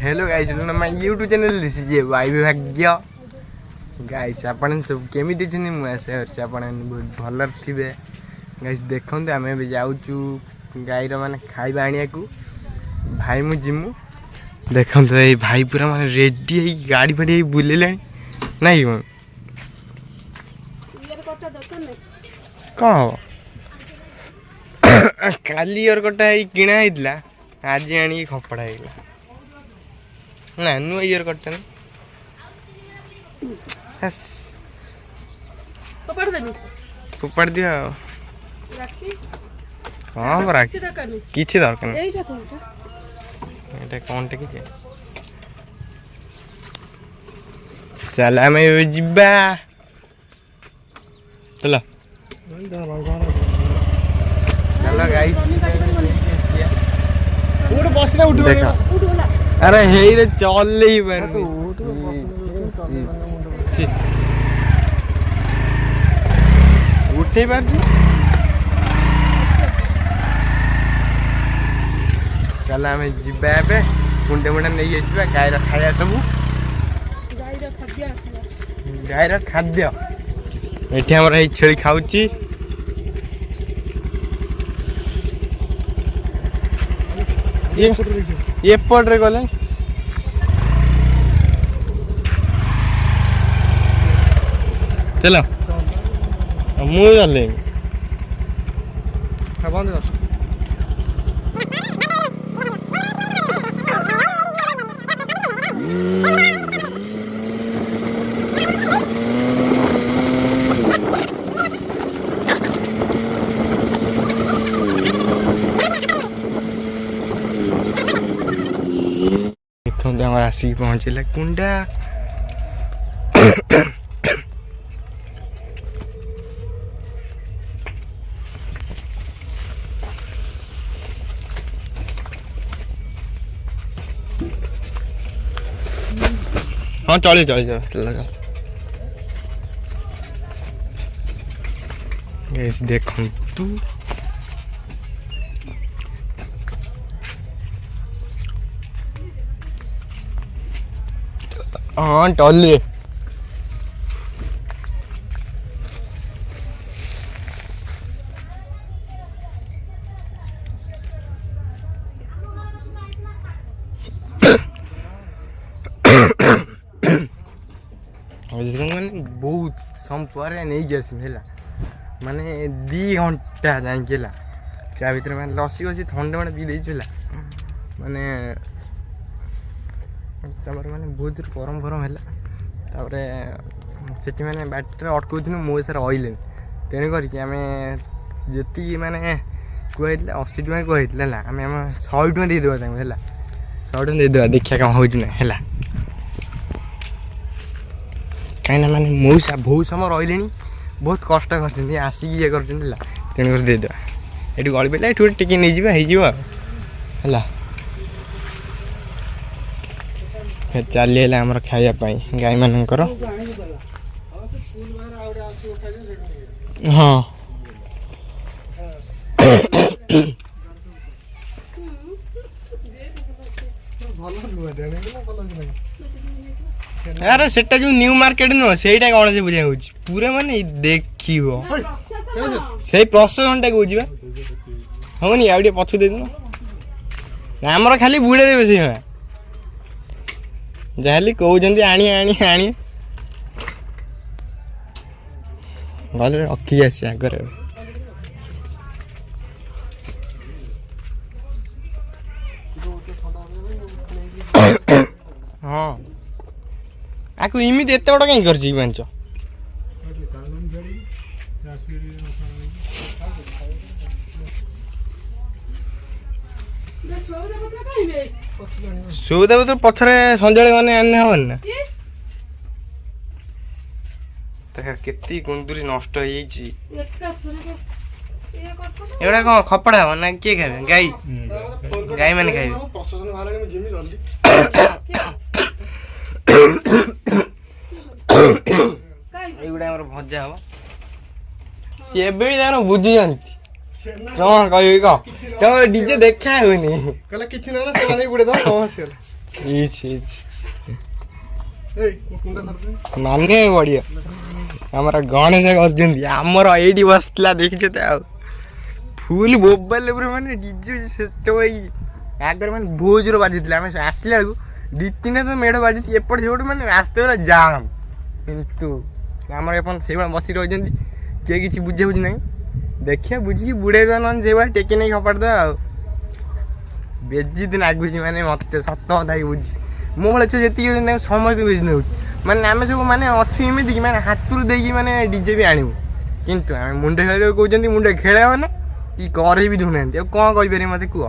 hello guys my YouTube channel this is वाई भाग्य guys आपण सब केमी दिछनी मु आसे अछि आपण बहुत भलर थिबे गाइस देखंते आमे भी जाउचू गाईर माने खाइबा आनिया को भाई मु जिमु देखंते ए भाई पूरा माने रेडी है गाड़ी फड़ी बुलेले नहीं कोन यार कोटा दरकार नहीं कौन काली और कोटा है किणा हितला आज आनी खपड़ा हिला ना नु इयर कटन हस पकड़ दिया राखी हां बरा किछि दरकार नहीं एटा कोनटा एटा कोनटा कि चल हमें जिब्बा चलो चलो गाइस उठ बसले उठ देखा अरे हे रे चल ही पर उठे बार चल हमें जिबा पे कुंडे मुंडे नहीं आसबा गायर खाया सब गायर खाद्य एठी हमर हे छेली खाउची ये पड़ रे गले चलो मुझे चले बंद कर हमारा आसिक पहुँचला कुंडा हाँ चलिए चलिए लगा देखो तू हाँ टॉल रे बहुत संपर नहीं जासी माने 2 घंटा जाइला क्या भीतर मैंने लसी वसी थंडा मैंने पी देला माने तमर माने बहुत गरम गरम है सेठी मैंने बाटर अटकू मो सर ऑयल तेणुक आम जी मैंने कहला 80 टका कहला आम 100 टका देदेवा 100 टका देदेवा देखिया कम हो कहीं माने मौसा बहुत समय रही बहुत कष्ट कर आसिक ये कर तेणुक देदेवा ये गली पड़ा ये टी नहीं जावा फिर चली आमर खायापाई गाई मानकर हाँ अरे सेटा जो न्यू मार्केट नुह से कौन से बुझा पूरा माने देखी से प्रोसेस घंटा कौन हमनी आउटे पछु दे आमर खाली बुड़े देवे से जहाँ कहते आनी आनी आनी गले रखी आसी आगर हाँ आपको इमित एत बड़ा कहीं कर पांच सौदा पत्र पथरे संजय मैंने आने हवन ना केती कुंदुरी नष्ट एगुड़ा कौन खपड़ा हम ना किए खाए गाई गाई मैंने खाए एगुड़ा भजा हम सी भी बुझी जानती कौन कह डीजे देखा हुई ଛି ଛି ମାନେ ବଢ଼ିଆ ଆମର ଗଣେଶ କରୁଛନ୍ତି ଆମର ଏଇଠି ବସିଥିଲା ଦେଖିଛ ତ ଆଉ ଫୁଲ୍ ମୋବାଇଲ ଉପରେ ମାନେ ଡିଜେ ସେତେବେଳେ ଆଗରେ ମାନେ ବହୁତ ଜୋର ବାଜୁଥିଲା ଆମେ ଆସିଲା ବେଳକୁ ଦୁଇ ତିନିଟା ତ ମେଢ଼ ବାଜୁଛି ଏପଟେ ସେପଟେ ମାନେ ରାସ୍ତା ପୁରା ଜାମ୍ କିନ୍ତୁ ଆମର ଏପର୍ଯ୍ୟନ୍ତ ସେଇଭଳିଆ ବସି ରହିଛନ୍ତି କିଏ କିଛି ବୁଝାବୁଝି ନାହିଁ ଦେଖିବା ବୁଝିକି ବୁଡ଼େଇ ଦେବା ନହେଲେ ସେଇଭଳିଆ ଟେକି ନେଇ ଖପାଡ଼ିଦେବା ଆଉ ବେଜି ଦିନ ଆଗୁଛି ମାନେ ମୋତେ ସତ କଥା କି ବୁଝି ମୋ ଭଳିଆ ଛୁଆ ଯେତିକି ଅଛନ୍ତି ତାଙ୍କୁ ସମସ୍ତଙ୍କୁ ବେଶୀ ନେଉଛି ମାନେ ଆମେ ସବୁ ମାନେ ଅଛୁ ଏମିତି କି ମାନେ ହାତରୁ ଦେଇକି ମାନେ ଡିଜେ ବି ଆଣିବୁ କିନ୍ତୁ ଆମେ ମୁଣ୍ଡ ଖେଳିବାକୁ କହୁଛନ୍ତି ମୁଣ୍ଡ ଖେଳେଇବ ନା କି କରେଇ ବି ଦେଉନାହାନ୍ତି ଆଉ କ'ଣ କହିପାରିବେ ମୋତେ କୁହ